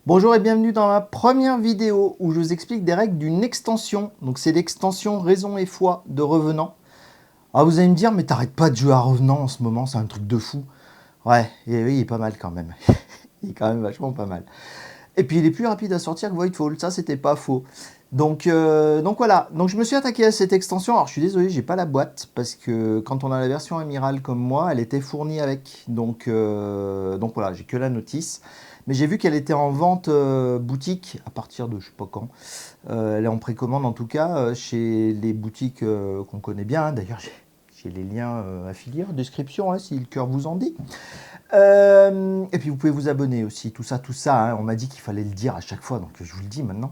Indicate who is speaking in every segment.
Speaker 1: Bonjour et bienvenue dans ma première vidéo où je vous explique des règles d'une extension. Donc c'est l'extension raison et foi de Revenant. Ah, vous allez me dire, mais t'arrêtes pas de jouer à Revenant en ce moment, c'est un truc de fou. Ouais, et oui, il est pas mal quand même. Il est quand même vachement pas mal. Et puis il est plus rapide à sortir que Voidfall, ça c'était pas faux. Donc voilà, donc je me suis attaqué à cette extension. Alors je suis désolé, j'ai pas la boîte parce que quand on a la version Amiral comme moi, elle était fournie avec. Donc voilà, j'ai que la notice. Mais j'ai vu qu'elle était en vente boutique à partir de je sais pas quand. Elle est en précommande en tout cas chez les boutiques qu'on connaît bien. D'ailleurs, j'ai les liens affiliés en description hein, si le cœur vous en dit. Et puis vous pouvez vous abonner aussi, tout ça. Hein, on m'a dit qu'il fallait le dire à chaque fois, donc je vous le dis maintenant.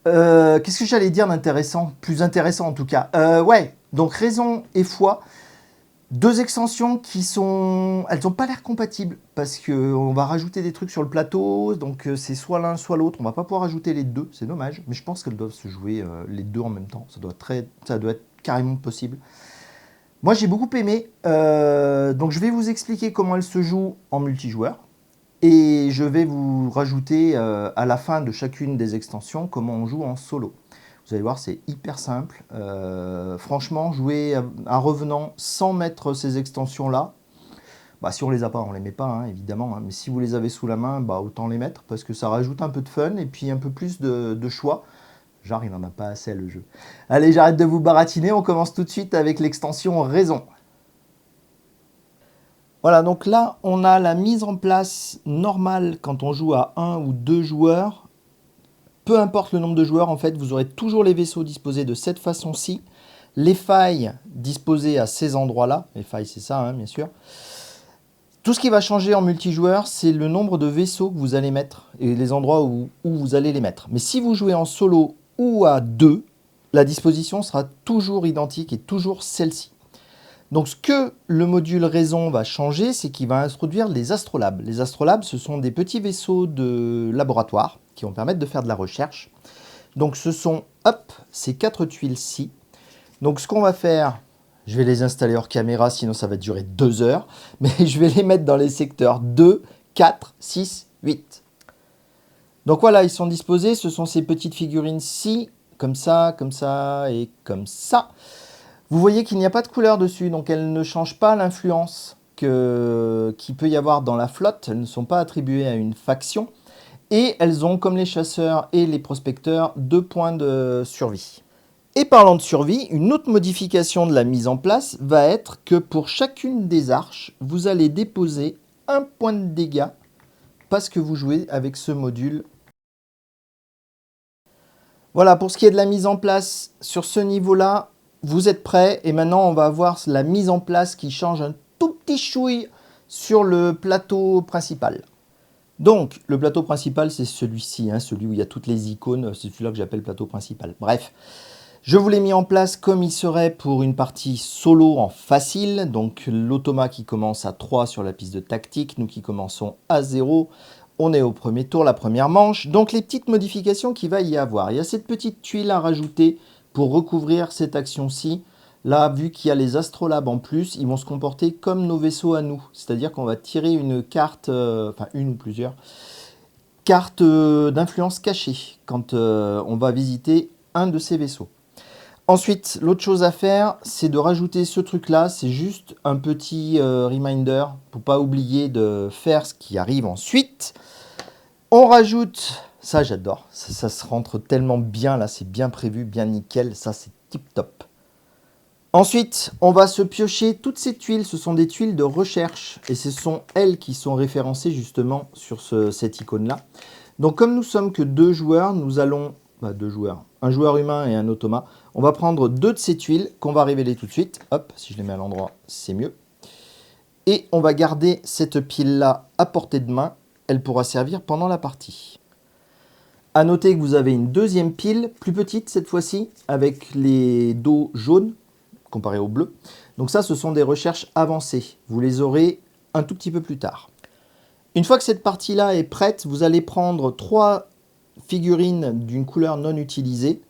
Speaker 1: Qu'est-ce que j'allais dire d'intéressant? Plus intéressant en tout cas. Ouais, donc raison et foi. Deux extensions qui sont... Elles n'ont pas l'air compatibles parce qu'on va rajouter des trucs sur le plateau, donc c'est soit l'un soit l'autre. On va pas pouvoir rajouter les deux, c'est dommage. Mais je pense qu'elles doivent se jouer les deux en même temps. Ça doit être carrément possible. Moi j'ai beaucoup aimé, donc je vais vous expliquer comment elle se joue en multijoueur. Et je vais vous rajouter à la fin de chacune des extensions comment on joue en solo. Vous allez voir, c'est hyper simple. Franchement, jouer à Revenant sans mettre ces extensions-là, bah, si on les a pas, on les met pas, hein, évidemment. Hein, mais si vous les avez sous la main, bah, autant les mettre parce que ça rajoute un peu de fun et puis un peu plus de choix. Genre, il n'en a pas assez le jeu. Allez, j'arrête de vous baratiner. On commence tout de suite avec l'extension Raison. Voilà, donc là, on a la mise en place normale quand on joue à un ou deux joueurs. Peu importe le nombre de joueurs, en fait, vous aurez toujours les vaisseaux disposés de cette façon-ci. Les failles disposées à ces endroits-là. Les failles, c'est ça, hein, bien sûr. Tout ce qui va changer en multijoueur, c'est le nombre de vaisseaux que vous allez mettre et les endroits où vous allez les mettre. Mais si vous jouez en solo ou à deux, la disposition sera toujours identique et toujours celle-ci. Donc ce que le module raison va changer, c'est qu'il va introduire les astrolabes. Les astrolabes, ce sont des petits vaisseaux de laboratoire qui vont permettre de faire de la recherche. Donc ce sont, hop, ces 4 tuiles-ci. Donc ce qu'on va faire, je vais les installer hors caméra, sinon ça va durer 2 heures. Mais je vais les mettre dans les secteurs 2, 4, 6, 8. Donc voilà, ils sont disposés. Ce sont ces petites figurines-ci, comme ça et comme ça. Vous voyez qu'il n'y a pas de couleur dessus, donc elles ne changent pas l'influence qu'il peut y avoir dans la flotte. Elles ne sont pas attribuées à une faction. Et elles ont, comme les chasseurs et les prospecteurs, 2 points de survie. Et parlant de survie, une autre modification de la mise en place va être que pour chacune des arches, vous allez déposer un point de dégâts parce que vous jouez avec ce module. Voilà, pour ce qui est de la mise en place sur ce niveau-là, vous êtes prêts et maintenant on va voir la mise en place qui change un tout petit chouille sur le plateau principal. Donc, le plateau principal, c'est celui-ci, hein, celui où il y a toutes les icônes, c'est celui-là que j'appelle plateau principal. Bref, je vous l'ai mis en place comme il serait pour une partie solo en facile. Donc, l'automa qui commence à 3 sur la piste de tactique, nous qui commençons à 0. On est au premier tour, la première manche. Donc, les petites modifications qu'il va y avoir. Il y a cette petite tuile à rajouter pour recouvrir cette action-ci. Là, vu qu'il y a les astrolabes en plus, ils vont se comporter comme nos vaisseaux à nous. C'est-à-dire qu'on va tirer une carte, enfin une ou plusieurs, cartes d'influence cachée quand on va visiter un de ces vaisseaux. Ensuite, l'autre chose à faire, c'est de rajouter ce truc-là. C'est juste un petit reminder pour pas oublier de faire ce qui arrive ensuite. On rajoute, ça j'adore, ça se rentre tellement bien là, c'est bien prévu, bien nickel, ça c'est tip top. Ensuite, on va se piocher toutes ces tuiles, ce sont des tuiles de recherche et ce sont elles qui sont référencées justement sur cette icône-là. Donc comme nous sommes que 2 joueurs, nous allons, 2 joueurs, un joueur humain et un automa, on va prendre 2 de ces tuiles qu'on va révéler tout de suite. Hop, si je les mets à l'endroit, c'est mieux. Et on va garder cette pile-là à portée de main, elle pourra servir pendant la partie. A noter que vous avez une deuxième pile, plus petite cette fois-ci, avec les dos jaunes, comparé au bleu. Donc ça, ce sont des recherches avancées. Vous les aurez un tout petit peu plus tard. Une fois que cette partie-là est prête, vous allez prendre 3 figurines d'une couleur non utilisée.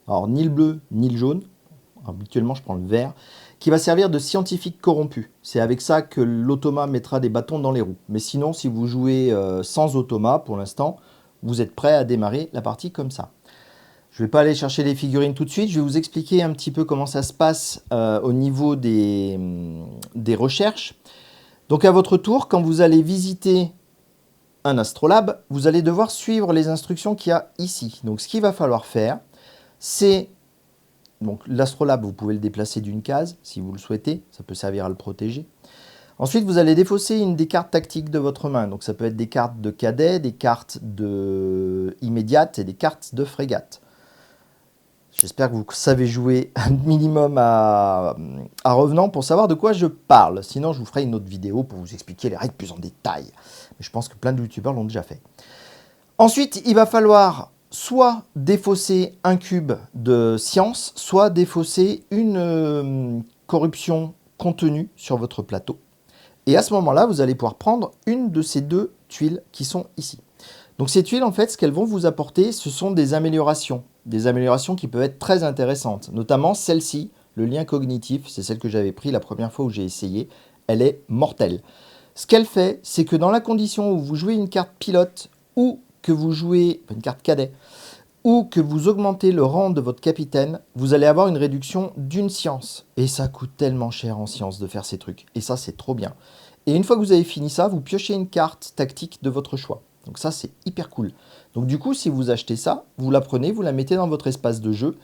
Speaker 1: Alors, ni le bleu, ni le jaune. Habituellement, je prends le vert. Qui va servir de scientifique corrompu. C'est avec ça que l'automa mettra des bâtons dans les roues. Mais sinon, si vous jouez sans automa, pour l'instant, vous êtes prêt à démarrer la partie comme ça. Je ne vais pas aller chercher les figurines tout de suite, je vais vous expliquer un petit peu comment ça se passe au niveau des recherches. Donc à votre tour, quand vous allez visiter un astrolabe, vous allez devoir suivre les instructions qu'il y a ici. Donc ce qu'il va falloir faire, c'est... Donc l'astrolabe, vous pouvez le déplacer d'une case si vous le souhaitez, ça peut servir à le protéger. Ensuite, vous allez défausser une des cartes tactiques de votre main. Donc ça peut être des cartes de cadet, des cartes de immédiate et des cartes de frégate. J'espère que vous savez jouer un minimum à Revenant pour savoir de quoi je parle. Sinon, je vous ferai une autre vidéo pour vous expliquer les règles plus en détail. Mais je pense que plein de youtubeurs l'ont déjà fait. Ensuite, il va falloir soit défausser un cube de science, soit défausser une corruption contenue sur votre plateau. Et à ce moment-là, vous allez pouvoir prendre une de ces deux tuiles qui sont ici. Donc ces tuiles, en fait, ce qu'elles vont vous apporter, ce sont des améliorations qui peuvent être très intéressantes, notamment celle-ci, le lien cognitif, c'est celle que j'avais pris la première fois où j'ai essayé, elle est mortelle. Ce qu'elle fait, c'est que dans la condition où vous jouez une carte pilote ou que vous jouez une carte cadet, ou que vous augmentez le rang de votre capitaine, vous allez avoir une réduction d'une science. Et ça coûte tellement cher en science de faire ces trucs. Et ça, c'est trop bien. Et une fois que vous avez fini ça, vous piochez une carte tactique de votre choix. Donc ça, c'est hyper cool. Donc du coup, si vous achetez ça, vous la prenez, vous la mettez dans votre espace de jeu.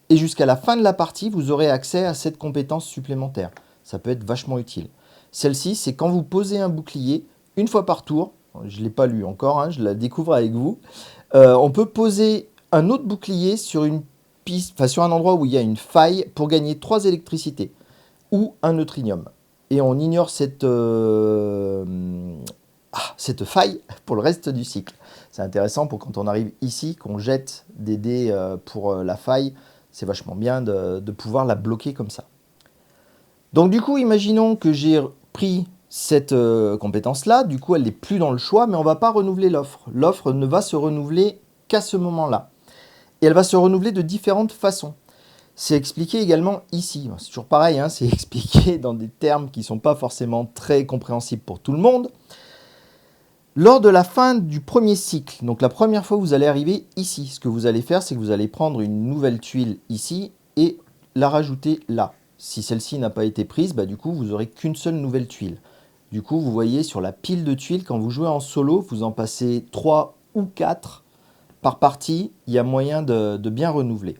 Speaker 1: Et jusqu'à la fin de la partie, vous aurez accès à cette compétence supplémentaire. Ça peut être vachement utile. Celle-ci, c'est quand vous posez un bouclier, une fois par tour. Je ne l'ai pas lu encore, hein, je la découvre avec vous. On peut poser un autre bouclier sur une piste, enfin sur un endroit où il y a une faille pour gagner 3 électricités ou un neutrinium. Et on ignore cette faille pour le reste du cycle. C'est intéressant pour quand on arrive ici, qu'on jette des dés pour la faille. C'est vachement bien de pouvoir la bloquer comme ça. Donc du coup, imaginons que j'ai pris cette compétence-là. Du coup, elle n'est plus dans le choix, mais on ne va pas renouveler l'offre. L'offre ne va se renouveler qu'à ce moment-là. Et elle va se renouveler de différentes façons. C'est expliqué également ici. C'est toujours pareil, hein, c'est expliqué dans des termes qui ne sont pas forcément très compréhensibles pour tout le monde. Lors de la fin du premier cycle, donc la première fois que vous allez arriver ici, ce que vous allez faire, c'est que vous allez prendre une nouvelle tuile ici et la rajouter là. Si celle-ci n'a pas été prise, du coup, vous n'aurez qu'une seule nouvelle tuile. Du coup, vous voyez sur la pile de tuiles, quand vous jouez en solo, vous en passez 3 ou 4 par partie, il y a moyen de bien renouveler.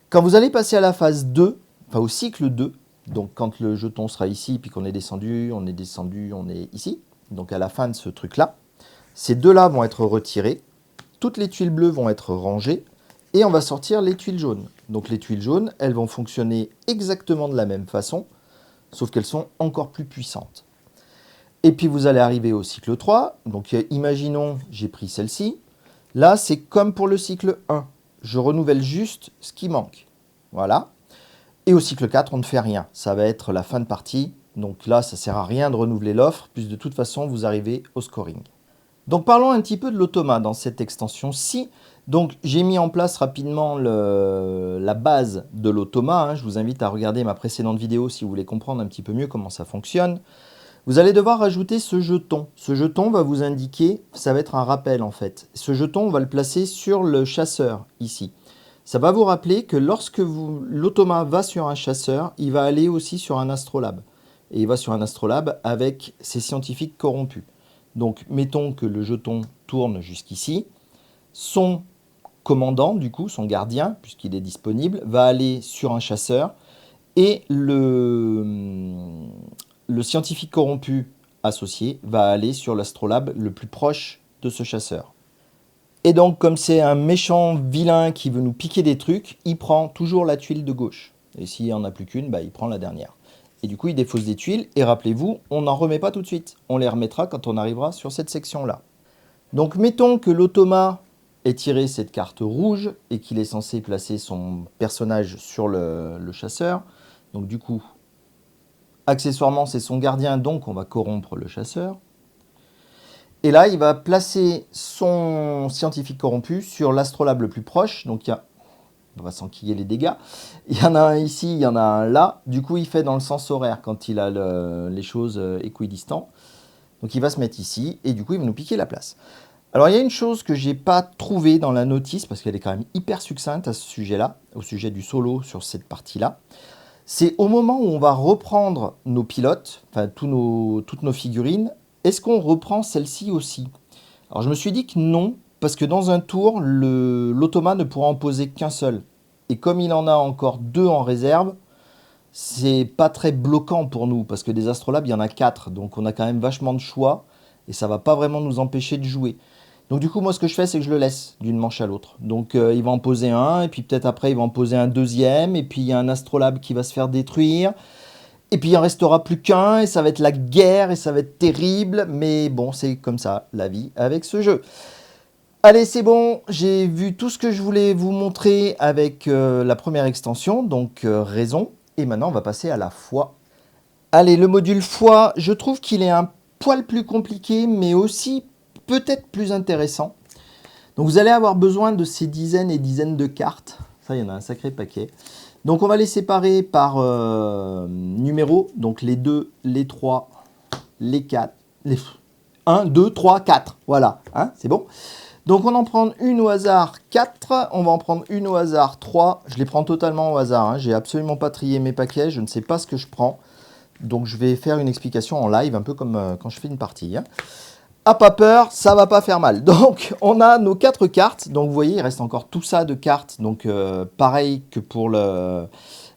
Speaker 1: Quand vous allez passer à la phase 2, enfin au cycle 2, donc quand le jeton sera ici, puis qu'on est descendu, on est ici, donc à la fin de ce truc-là, ces deux-là vont être retirés, toutes les tuiles bleues vont être rangées, et on va sortir les tuiles jaunes. Donc les tuiles jaunes, elles vont fonctionner exactement de la même façon, sauf qu'elles sont encore plus puissantes. Et puis vous allez arriver au cycle 3, donc imaginons, j'ai pris celle-ci. Là, c'est comme pour le cycle 1. Je renouvelle juste ce qui manque. Voilà. Et au cycle 4, on ne fait rien. Ça va être la fin de partie. Donc là, ça ne sert à rien de renouveler l'offre, puisque de toute façon, vous arrivez au scoring. Donc parlons un petit peu de l'automa dans cette extension-ci. Donc j'ai mis en place rapidement la base de l'automa. Je vous invite à regarder ma précédente vidéo si vous voulez comprendre un petit peu mieux comment ça fonctionne. Vous allez devoir rajouter ce jeton. Ce jeton va vous indiquer, ça va être un rappel en fait. Ce jeton, on va le placer sur le chasseur ici. Ça va vous rappeler que lorsque l'automa va sur un chasseur, il va aller aussi sur un astrolabe. Et il va sur un astrolabe avec ses scientifiques corrompus. Donc mettons que le jeton tourne jusqu'ici. Son commandant, du coup, son gardien, puisqu'il est disponible, va aller sur un chasseur. Et le scientifique corrompu associé va aller sur l'astrolabe le plus proche de ce chasseur. Et donc, comme c'est un méchant vilain qui veut nous piquer des trucs, il prend toujours la tuile de gauche. Et s'il n'y en a plus qu'une, il prend la dernière. Et du coup, il défausse des tuiles. Et rappelez-vous, on n'en remet pas tout de suite. On les remettra quand on arrivera sur cette section-là. Donc, mettons que l'automa ait tiré cette carte rouge et qu'il est censé placer son personnage sur le chasseur. Donc, du coup, accessoirement, c'est son gardien, donc on va corrompre le chasseur. Et là, il va placer son scientifique corrompu sur l'astrolabe le plus proche. Donc, on va s'enquiller les dégâts. Il y en a un ici, il y en a un là. Du coup, il fait dans le sens horaire quand il a les choses équidistants. Donc, il va se mettre ici et du coup, il va nous piquer la place. Alors, il y a une chose que j'ai pas trouvée dans la notice, parce qu'elle est quand même hyper succincte à ce sujet-là, au sujet du solo sur cette partie-là. C'est au moment où on va reprendre nos pilotes, enfin toutes nos figurines, est-ce qu'on reprend celle-ci aussi? Alors je me suis dit que non, parce que dans un tour, l'automa ne pourra en poser qu'un seul. Et comme il en a encore deux en réserve, c'est pas très bloquant pour nous, parce que des astrolabes, il y en a quatre, donc on a quand même vachement de choix, et ça va pas vraiment nous empêcher de jouer. Donc du coup, moi, ce que je fais, c'est que je le laisse d'une manche à l'autre. Donc il va en poser un, et puis peut-être après, il va en poser un deuxième, et puis il y a un astrolabe qui va se faire détruire, et puis il en restera plus qu'un, et ça va être la guerre, et ça va être terrible, mais bon, c'est comme ça, la vie avec ce jeu. Allez, c'est bon, j'ai vu tout ce que je voulais vous montrer avec la première extension, donc raison, et maintenant on va passer à la foi. Allez, le module foi, je trouve qu'il est un poil plus compliqué, mais aussi peut-être plus intéressant. Donc vous allez avoir besoin de ces dizaines et dizaines de cartes. Ça, il y en a un sacré paquet. Donc on va les séparer par numéro. Donc les 2, les 3, les 4, les 1, 2, 3, 4. Voilà, hein, c'est bon. Donc on en prend une au hasard 4, on va en prendre une au hasard 3. Je les prends totalement au hasard, hein. J'ai absolument pas trié mes paquets, je ne sais pas ce que je prends. Donc je vais faire une explication en live, un peu comme quand je fais une partie, hein. Ah, pas peur, ça va pas faire mal. Donc, on a nos 4 cartes. Donc, vous voyez, il reste encore tout ça de cartes. Donc, pareil que pour la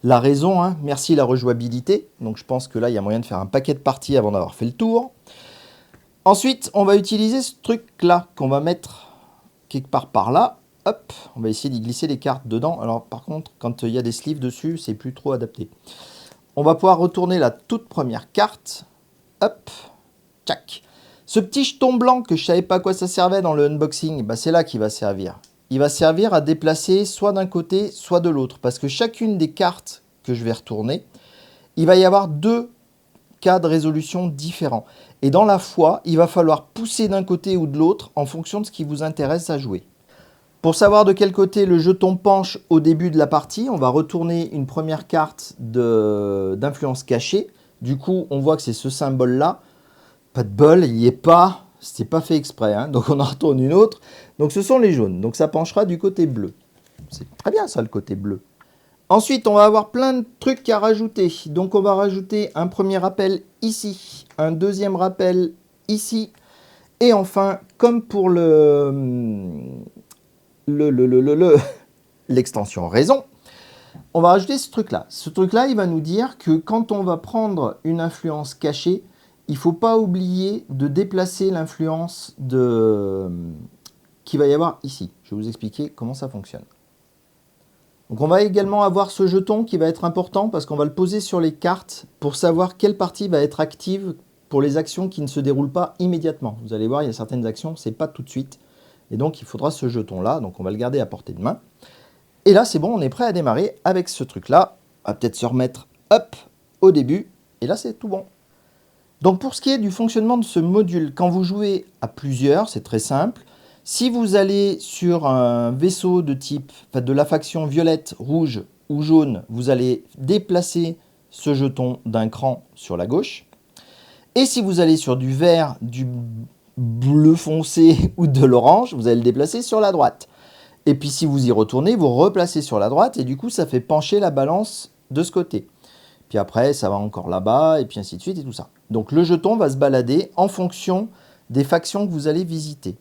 Speaker 1: raison, hein. Merci la rejouabilité. Donc, je pense que là, il y a moyen de faire un paquet de parties avant d'avoir fait le tour. Ensuite, on va utiliser ce truc-là qu'on va mettre quelque part par là. Hop, on va essayer d'y glisser les cartes dedans. Alors, par contre, quand il y a des sleeves dessus, c'est plus trop adapté. On va pouvoir retourner la toute première carte. Hop, tchac. Ce petit jeton blanc que je ne savais pas à quoi ça servait dans le unboxing, bah c'est là qu'il va servir. Il va servir à déplacer soit d'un côté, soit de l'autre. Parce que chacune des cartes que je vais retourner, il va y avoir deux cas de résolution différents. Et dans la foi, il va falloir pousser d'un côté ou de l'autre en fonction de ce qui vous intéresse à jouer. Pour savoir de quel côté le jeton penche au début de la partie, on va retourner une première carte d'influence cachée. Du coup, on voit que c'est ce symbole-là. Pas de bol, il n'y est pas, c'était pas fait exprès, hein. Donc on en retourne une autre. Donc ce sont les jaunes, donc ça penchera du côté bleu. C'est très bien ça, le côté bleu. Ensuite, on va avoir plein de trucs à rajouter. Donc on va rajouter un premier rappel ici, un deuxième rappel ici, et enfin, comme pour l'extension raison, on va rajouter ce truc-là. Ce truc-là, il va nous dire que quand on va prendre une influence cachée, il ne faut pas oublier de déplacer l'influence qu'il va y avoir ici. Je vais vous expliquer comment ça fonctionne. Donc on va également avoir ce jeton qui va être important parce qu'on va le poser sur les cartes pour savoir quelle partie va être active pour les actions qui ne se déroulent pas immédiatement. Vous allez voir, il y a certaines actions, ce n'est pas tout de suite. Et donc il faudra ce jeton-là, donc on va le garder à portée de main. Et là, c'est bon, on est prêt à démarrer avec ce truc-là. On va peut-être se remettre, hop, au début. Et là, c'est tout bon. Donc pour ce qui est du fonctionnement de ce module, quand vous jouez à plusieurs, c'est très simple. Si vous allez sur un vaisseau de type, enfin de la faction violette, rouge ou jaune, vous allez déplacer ce jeton d'un cran sur la gauche. Et si vous allez sur du vert, du bleu foncé ou de l'orange, vous allez le déplacer sur la droite. Et puis si vous y retournez, vous replacez sur la droite et du coup ça fait pencher la balance de ce côté. Puis après, ça va encore là-bas, et puis ainsi de suite, et tout ça. Donc le jeton va se balader en fonction des factions que vous allez visiter.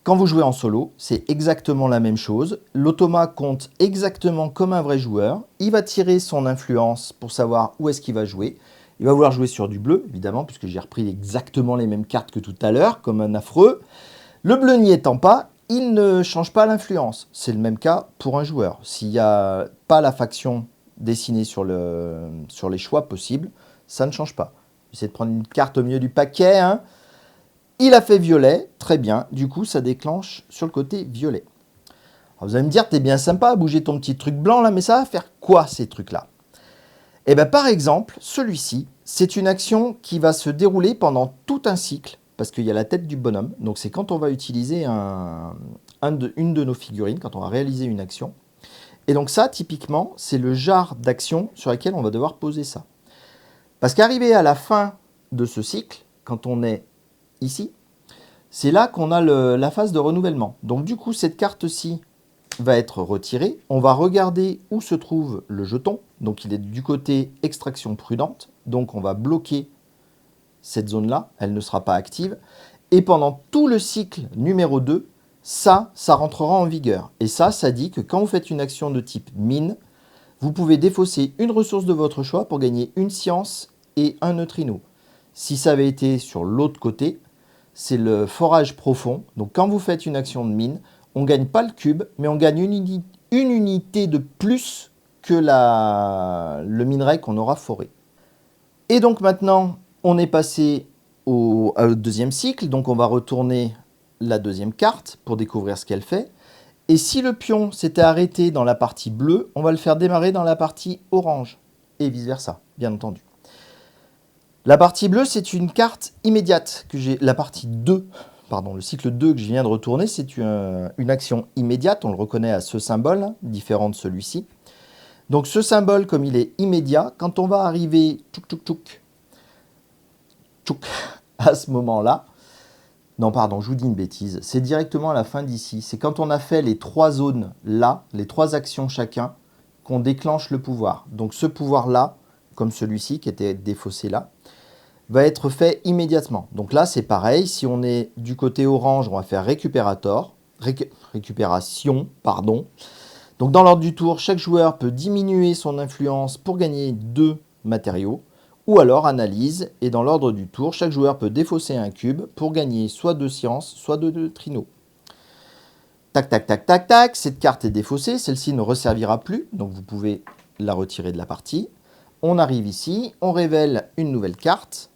Speaker 1: Quand vous jouez en solo, c'est exactement la même chose. L'automa compte exactement comme un vrai joueur. Il va tirer son influence pour savoir où est-ce qu'il va jouer. Il va vouloir jouer sur du bleu, évidemment, puisque j'ai repris exactement les mêmes cartes que tout à l'heure, comme un affreux. Le bleu n'y étant pas, il ne change pas l'influence. C'est le même cas pour un joueur. S'il n'y a pas la faction dessinée sur les choix possibles, ça ne change pas. J'essaie de prendre une carte au milieu du paquet, hein. Il a fait violet, très bien. Du coup, ça déclenche sur le côté violet. Alors, vous allez me dire, t'es bien sympa à bouger ton petit truc blanc là, mais ça va faire quoi ces trucs-là? Eh bien, par exemple, celui-ci, c'est une action qui va se dérouler pendant tout un cycle, parce qu'il y a la tête du bonhomme. Donc, c'est quand on va utiliser une de nos figurines, quand on va réaliser une action. Et donc ça, typiquement, c'est le genre d'action sur laquelle on va devoir poser ça. Parce qu'arrivé à la fin de ce cycle, quand on est ici, c'est là qu'on a la phase de renouvellement. Donc du coup, cette carte-ci va être retirée. On va regarder où se trouve le jeton. Donc il est du côté extraction prudente. Donc on va bloquer cette zone-là. Elle ne sera pas active. Et pendant tout le cycle numéro 2, ça rentrera en vigueur. Et ça dit que quand vous faites une action de type mine, vous pouvez défausser une ressource de votre choix pour gagner une science et un neutrino. Si ça avait été sur l'autre côté, c'est le forage profond. Donc quand vous faites une action de mine, on ne gagne pas le cube, mais on gagne une unité de plus que le minerai qu'on aura foré. Et donc maintenant, on est passé au deuxième cycle. Donc on va retourner la deuxième carte pour découvrir ce qu'elle fait. Et si le pion s'était arrêté dans la partie bleue, on va le faire démarrer dans la partie orange. Et vice versa, bien entendu. La partie bleue, c'est une carte immédiate que j'ai. La partie 2, pardon, le cycle 2 que je viens de retourner, c'est une action immédiate. On le reconnaît à ce symbole, hein, différent de celui-ci. Donc ce symbole, comme il est immédiat, quand on va arriver à ce moment-là, non, pardon, je vous dis une bêtise. C'est directement à la fin d'ici. C'est quand on a fait les 3 zones là, les 3 actions chacun, qu'on déclenche le pouvoir. Donc ce pouvoir-là, comme celui-ci qui était défaussé là, va être fait immédiatement. Donc là, c'est pareil. Si on est du côté orange, on va faire récupération, pardon. Donc dans l'ordre du tour, chaque joueur peut diminuer son influence pour gagner 2 matériaux. Ou alors analyse, et dans l'ordre du tour, chaque joueur peut défausser un cube pour gagner soit 2 sciences, soit 2 neutrinos. Tac, tac, tac, tac, tac, cette carte est défaussée, celle-ci ne resservira plus, donc vous pouvez la retirer de la partie. On arrive ici, on révèle une nouvelle carte.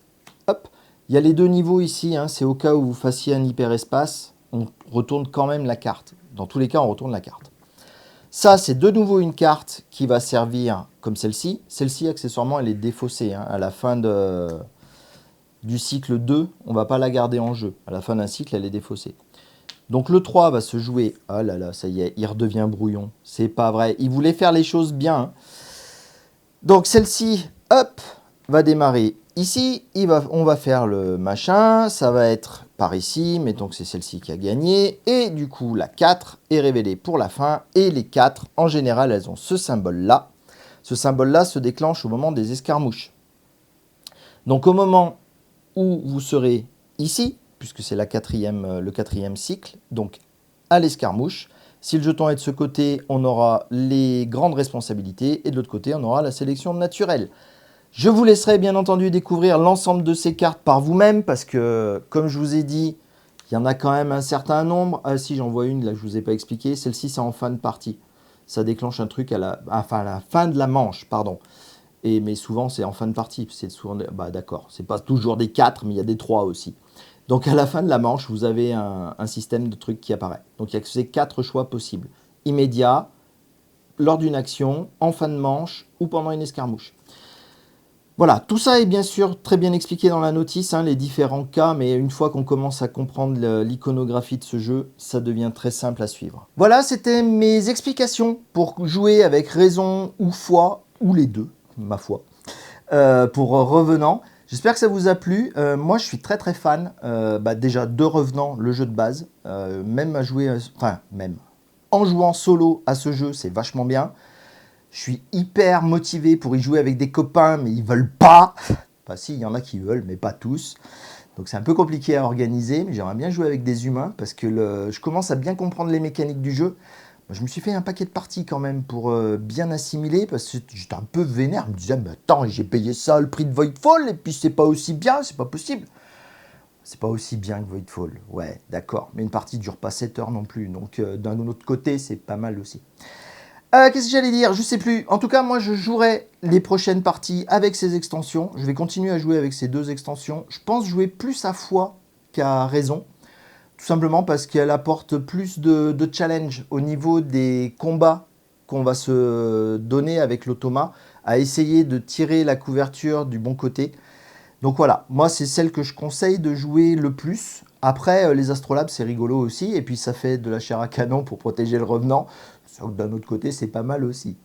Speaker 1: Hop, il y a les 2 niveaux ici, hein, c'est au cas où vous fassiez un hyperespace, on retourne quand même la carte. Dans tous les cas, on retourne la carte. Ça, c'est de nouveau une carte qui va servir comme celle-ci. Celle-ci, accessoirement, elle est défaussée. Hein. À la fin du cycle 2, on ne va pas la garder en jeu. À la fin d'un cycle, elle est défaussée. Donc le 3 va se jouer. Ah là là, ça y est, il redevient brouillon. C'est pas vrai. Il voulait faire les choses bien. Hein. Donc celle-ci, hop, va démarrer ici. On va faire le machin. Ça va être par ici. Mettons que c'est celle-ci qui a gagné. Et du coup, la 4 est révélée pour la fin. Et les 4, en général, elles ont ce symbole-là. Ce symbole-là se déclenche au moment des escarmouches. Donc au moment où vous serez ici, puisque c'est le 4e cycle, donc à l'escarmouche, si le jeton est de ce côté, on aura les grandes responsabilités, et de l'autre côté, on aura la sélection naturelle. Je vous laisserai bien entendu découvrir l'ensemble de ces cartes par vous-même, parce que, comme je vous ai dit, il y en a quand même un certain nombre. Ah si, j'en vois une, là, je ne vous ai pas expliqué. Celle-ci, c'est en fin de partie. Ça déclenche un truc à la fin de la manche, pardon. Mais souvent, c'est en fin de partie. C'est souvent, bah, d'accord, c'est pas toujours des 4, mais il y a des 3 aussi. Donc, à la fin de la manche, vous avez un système de trucs qui apparaît. Donc, il y a ces 4 choix possibles. Immédiat, lors d'une action, en fin de manche ou pendant une escarmouche. Voilà, tout ça est bien sûr très bien expliqué dans la notice, hein, les différents cas, mais une fois qu'on commence à comprendre l'iconographie de ce jeu, ça devient très simple à suivre. Voilà, c'était mes explications pour jouer avec raison ou foi, ou les deux, ma foi, pour Revenant. J'espère que ça vous a plu. Moi, je suis très très fan, déjà de Revenant, le jeu de base, même à jouer, en jouant solo à ce jeu, c'est vachement bien. Je suis hyper motivé pour y jouer avec des copains, mais ils veulent pas. Enfin si, il y en a qui veulent, mais pas tous. Donc c'est un peu compliqué à organiser, mais j'aimerais bien jouer avec des humains parce que je commence à bien comprendre les mécaniques du jeu. Je me suis fait un paquet de parties quand même pour bien assimiler parce que j'étais un peu vénère. Je me disais, mais attends, j'ai payé ça le prix de Voidfall et puis c'est pas aussi bien, c'est pas possible. C'est pas aussi bien que Voidfall, ouais, d'accord. Mais une partie dure pas 7 heures non plus, donc d'un autre côté, c'est pas mal aussi. Qu'est-ce que j'allais dire? Je sais plus. En tout cas, moi, je jouerai les prochaines parties avec ces extensions. Je vais continuer à jouer avec ces 2 extensions. Je pense jouer plus à foi qu'à raison. Tout simplement parce qu'elle apporte plus de challenge au niveau des combats qu'on va se donner avec l'automa, à essayer de tirer la couverture du bon côté. Donc voilà, moi, c'est celle que je conseille de jouer le plus. Après, les astrolabes, c'est rigolo aussi. Et puis, ça fait de la chair à canon pour protéger le revenant. D'un autre côté, c'est pas mal aussi.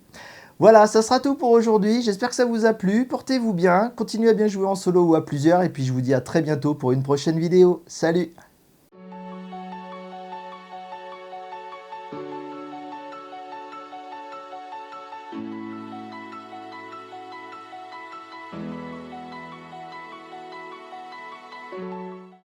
Speaker 1: Voilà, ça sera tout pour aujourd'hui. J'espère que ça vous a plu. Portez-vous bien, continuez à bien jouer en solo ou à plusieurs. Et puis je vous dis à très bientôt pour une prochaine vidéo. Salut!